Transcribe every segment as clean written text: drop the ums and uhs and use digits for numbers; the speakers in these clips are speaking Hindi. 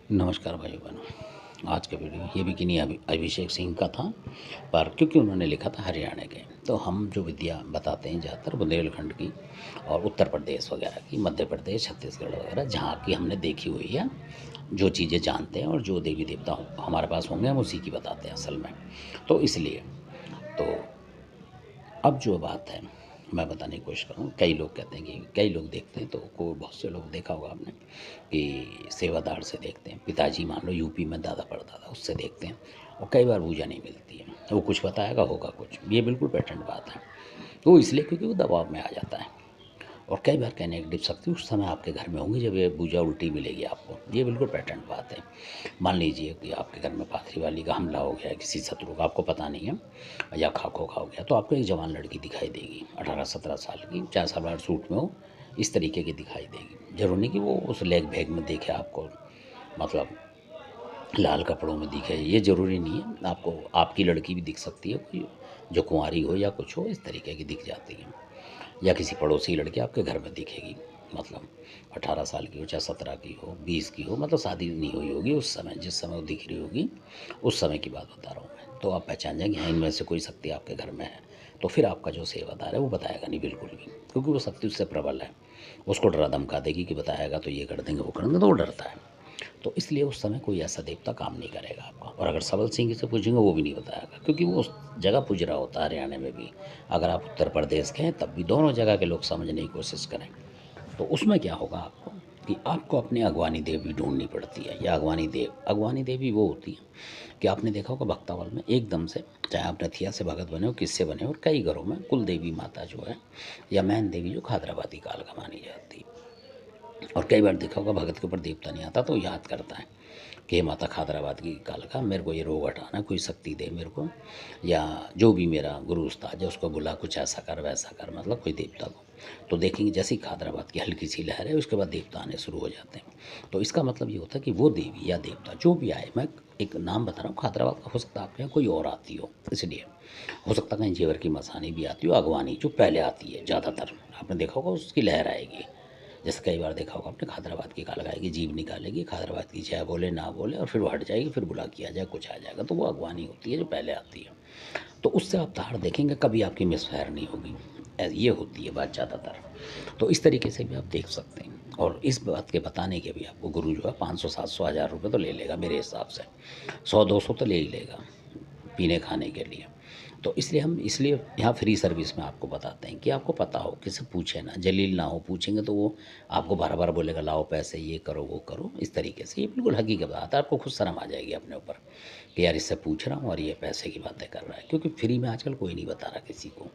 नमस्कार भाइयों बहनों। आज का वीडियो ये बिकिनी अभिषेक सिंह का था, पर क्योंकि उन्होंने लिखा था हरियाणा के, तो हम जो विद्या बताते हैं ज़्यादातर बुंदेलखंड की और उत्तर प्रदेश वगैरह की, मध्य प्रदेश, छत्तीसगढ़ वगैरह जहाँ की हमने देखी हुई है, जो चीज़ें जानते हैं और जो देवी देवता हमारे पास होंगे हम उसी की बताते हैं असल में। तो इसलिए तो अब जो बात है मैं बताने की कोशिश करूँ। कई लोग कहते हैं कि कई लोग देखते हैं, तो को बहुत से लोग देखा होगा आपने कि सेवादार से देखते हैं, पिताजी मान लो यूपी में दादा परदादा उससे देखते हैं और कई बार पूजा नहीं मिलती है, वो कुछ बताएगा होगा कुछ, ये बिल्कुल पैटर्न बात है। वो इसलिए क्योंकि वो दबाव में आ जाता है और कई बार कहने की शक्ति उस समय आपके घर में होंगी जब ये पूजा उल्टी मिलेगी आपको, ये बिल्कुल पैटर्न बात है। मान लीजिए कि आपके घर में पाथरी वाली का हमला हो गया है, किसी शत्रु का, आपको पता नहीं है, या खाको खा हो गया, तो आपको एक जवान लड़की दिखाई देगी 18-17 साल की, 4 सलवार सूट में हो, इस तरीके की दिखाई देगी। जरूरी नहीं कि वो उस लेग भेग में दिखे आपको, मतलब लाल कपड़ों में दिखे, ये ज़रूरी नहीं है। आपको आपकी लड़की भी दिख सकती है, कोई जो कुंवारी हो या कुछ हो, इस तरीके की दिख जाती है। या किसी पड़ोसी लड़की आपके घर में दिखेगी, मतलब 18 साल की हो, चाहे 17 की हो, 20 की हो, मतलब शादी नहीं हुई होगी उस समय, जिस समय वो दिख रही होगी उस समय की बात बता रहा हूँ मैं। तो आप पहचान जाएंगे हाँ इनमें से कोई शक्ति आपके घर में है। तो फिर आपका जो सेवादार है वो बताएगा नहीं बिल्कुल भी, क्योंकि वो शक्ति उससे प्रबल है। उसको डरा धमका देगी कि बताएगा तो ये कर देंगे वो कर देंगे, तो वो डरता है। तो इसलिए उस समय कोई ऐसा देवता काम नहीं करेगा आपका। और अगर सबल सिंह से पूछेंगे वो भी नहीं बताएगा, क्योंकि वो उस जगह पूज रहा होता है। हरियाणा में भी अगर आप उत्तर प्रदेश के हैं तब भी दोनों जगह के लोग समझने की कोशिश करें, तो उसमें क्या होगा आपको कि आपको अपनी अगवानी देवी ढूंढनी पड़ती है। या अगवानी देवी वो होती है कि आपने देखा होगा भक्तावल में एकदम से, चाहे आप नथिया से भगत बने हो, किससे बने हो, और कई घरों में कुल देवी माता जो है या मैन देवी जो खादराबादी काल का मानी जाती है। और कई बार देखा होगा भगत के ऊपर देवता नहीं आता तो याद करता है कि हे माता खादराबाद की काल का, मेरे को ये रोग हटाना, कोई शक्ति दे मेरे को, या जो भी मेरा गुरु उस्ताद है उसको बुला, कुछ ऐसा कर वैसा कर, मतलब कोई देवता को। तो देखेंगे जैसे ही खादराबाद की हल्की सी लहर है उसके बाद देवता आने शुरू हो जाते हैं। तो इसका मतलब ये होता है कि वो देवी या देवता जो भी आए, मैं एक नाम बता रहा हूँ खादराबाद का, हो सकता है आपके यहाँ कोई और आती हो, इसलिए हो सकता है कहीं जेवर की मसानी भी आती हो, अगवानी जो पहले आती है ज़्यादातर, आपने देखा होगा उसकी लहर आएगी। जैसे कई बार देखा होगा आपने खादराबाद की काल गाएगी, जीव निकालेगी, खादराबाद की चाहे बोले ना बोले, और फिर वो हट जाएगी, फिर बुला किया जाए कुछ आ जाएगा, तो वो अगवानी होती है जो पहले आती है। तो उससे आप धार देखेंगे कभी आपकी मिसफायर नहीं होगी, ये होती है बात ज़्यादातर। तो इस तरीके से भी आप देख सकते हैं। और इस बात के बताने के भी आपको गुरु जो है 500-700 हज़ार रुपये तो ले लेगा मेरे हिसाब से, 100-200 तो ले ही लेगा पीने खाने के लिए। तो इसलिए हम इसलिए यहाँ फ्री सर्विस में आपको बताते हैं कि आपको पता हो, किसी पूछे ना, जलील ना हो, पूछेंगे तो वो आपको बार बार बोलेगा लाओ पैसे, ये करो वो करो, इस तरीके से। ये बिल्कुल हकीकत बात है, आपको खुद शर्म आ जाएगी अपने ऊपर कि यार इससे पूछ रहा हूँ और ये पैसे की बातें कर रहा है, क्योंकि फ्री में आजकल कोई नहीं बता रहा किसी को।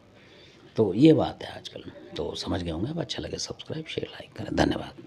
तो ये बात है आजकल। तो समझ गए होंगे। अब अच्छा लगे सब्सक्राइब शेयर लाइक करें। धन्यवाद।